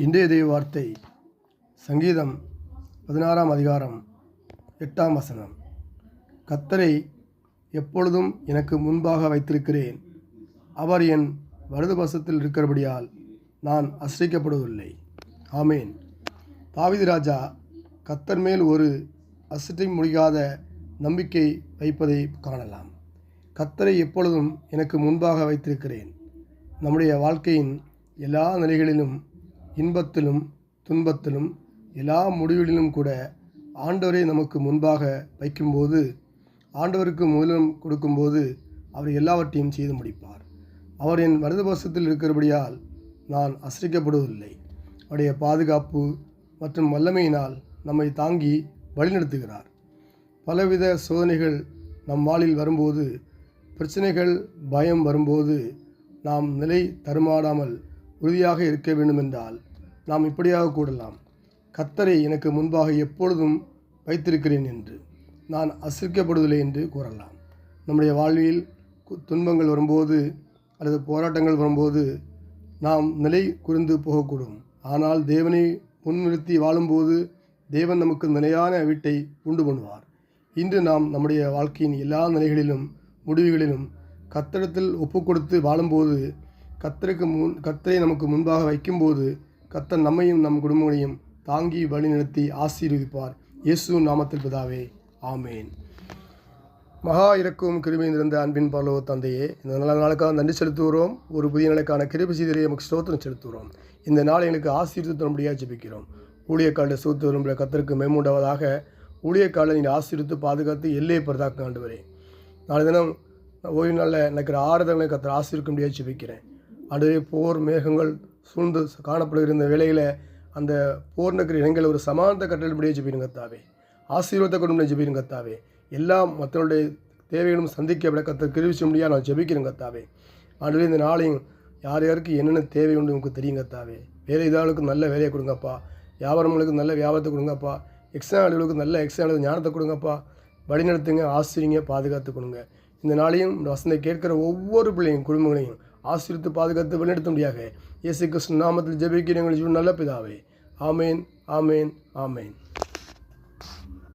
இன்றைய தெய்வ வார்த்தை சங்கீதம் 16 அதிகாரம் 8 கர்த்தரை எப்பொழுதும் எனக்கு முன்பாக வைத்திருக்கிறேன். அவர் என் வலது பக்கத்தில் இருக்கிறபடியால் நான் அசைக்கப்படுவதில்லை. ஆமேன். தாவீது ராஜா கர்த்தர் மேல் ஒரு அசைக்க முடியாத நம்பிக்கை வைப்பதை காணலாம். கர்த்தரை எப்பொழுதும் எனக்கு முன்பாக வைத்திருக்கிறேன். நம்முடைய வாழ்க்கையின் எல்லா நிலைகளிலும், இன்பத்திலும் துன்பத்திலும் எல்லா முடிவுகளிலும் கூட ஆண்டவரை நமக்கு முன்பாக வைக்கும்போது, ஆண்டவருக்கு முதலிடம் கொடுக்கும்போது அவர் எல்லாவற்றையும் செய்து முடிப்பார். அவர் என் வலது பக்கத்தில் இருக்கிறபடியால் நான் அசைக்கப்படுவதில்லை. அவருடைய பாதுகாப்பு மற்றும் வல்லமையினால் நம்மை தாங்கி வழிநடத்துகிறார். பலவித சோதனைகள் நம் வாழ்வில் வரும்போது, பிரச்சனைகள், பயம் வரும்போது நாம் நிலை தடுமாறாமல் உறுதியாக இருக்க வேண்டுமென்றால் நாம் இப்படியாக கூடலாம்: கர்த்தரை எனக்கு முன்பாக எப்பொழுதும் வைத்திருக்கிறேன் என்று நான் அசைக்கப்படுவதில்லை என்று கூறலாம். நம்முடைய வாழ்வில் துன்பங்கள் வரும்போது அல்லது போராட்டங்கள் வரும்போது நாம் நிலை குறிந்து போகக்கூடும். ஆனால் தேவனை முன்னிறுத்தி வாழும்போது தேவன் நமக்கு நிலையான வீட்டை உண்டு பண்ணுவார். இன்று நாம் நம்முடைய வாழ்க்கையின் எல்லா நிலைகளிலும், முடிவுகளிலும் கர்த்தரிடத்தில் ஒப்புக்கொடுத்து வாழும்போது, கர்த்தரை நமக்கு முன்பாக வைக்கும்போது கர்த்தர் நம்மையும் நம் குடும்பங்களையும் தாங்கி வழிநடத்தி ஆசீர்வதிப்பார். இயேசு நாமத்தில் பிதாவே, ஆமேன். மகா இரக்கும் கிருபை நிறைந்த அன்பின் பரலோக தந்தையே, இந்த நல்ல நாளுக்காக நன்றி செலுத்துகிறோம். ஒரு புதிய நாளுக்கான கிருபை செய்தியை நமக்கு ஸ்தோத்திரம் செலுத்துகிறோம். இந்த நாளை எங்களுக்கு ஆசீர்வதித்து நம்முடைய ஜெபிக்கிறோம். ஊழியக்கால சூத்து விரும்புகிற கர்த்தருக்கு மேம்புண்டாவதாக. ஊழியக்கால நீங்கள் ஆசீர்வித்து பாதுகாத்து எல்லையை பரதாக்க ஆண்டவரே. நாளை தினம் ஓய்வு நாளில் எனக்கு ஆறுதலை கர்த்தர் ஆசீர்விக்க முடியாது ஜெபிக்கிறேன். ஆண்டவரே, போர் மேகங்கள் சூழ்ந்து காணப்படுகிற இந்த வேளையில் அந்த போர் நகர இடங்களில் ஒரு சமானத்தை கட்டளை முடியாது ஜெபிருங்க கர்த்தாவே. ஆசீர்வாதத்தை கொண்டு முடியாது ஜெபிருங்க கர்த்தாவே. எல்லா மக்களுடைய தேவைகளும் சந்திக்க கர்த்தர் கிருபை முடியாது நான் ஜெபிக்கிறேன் கர்த்தாவே. ஆண்டவரே, இந்த நாளையும் யார் யாருக்கு என்னென்ன தேவை உண்டு உங்களுக்கு தெரியும் கர்த்தாவே. வேலை இதாளுக்கு நல்ல வேலையை கொடுங்கப்பா. வியாபாரங்களுக்கு நல்ல வியாபாரத்தை கொடுங்கப்பா. எக்ஸாம் ஆளுகளுக்கு நல்ல எக்ஸாம் ஞானத்தை கொடுங்கப்பா. வழிநடத்துங்க, ஆசிரியங்க, பாதுகாத்து கொடுங்க. இந்த நாளையும் வசந்தை கேட்கிற ஒவ்வொரு பிள்ளையும் குடும்பங்களையும் ஆசீர்வித்து பாதுகாத்து வழிநடத்த முடியாக இயேசு கிறிஸ்து நாமத்தில் ஜெபிக்கிறேன் நல்ல பிதாவே. ஆமேன், ஆமேன், ஆமேன்.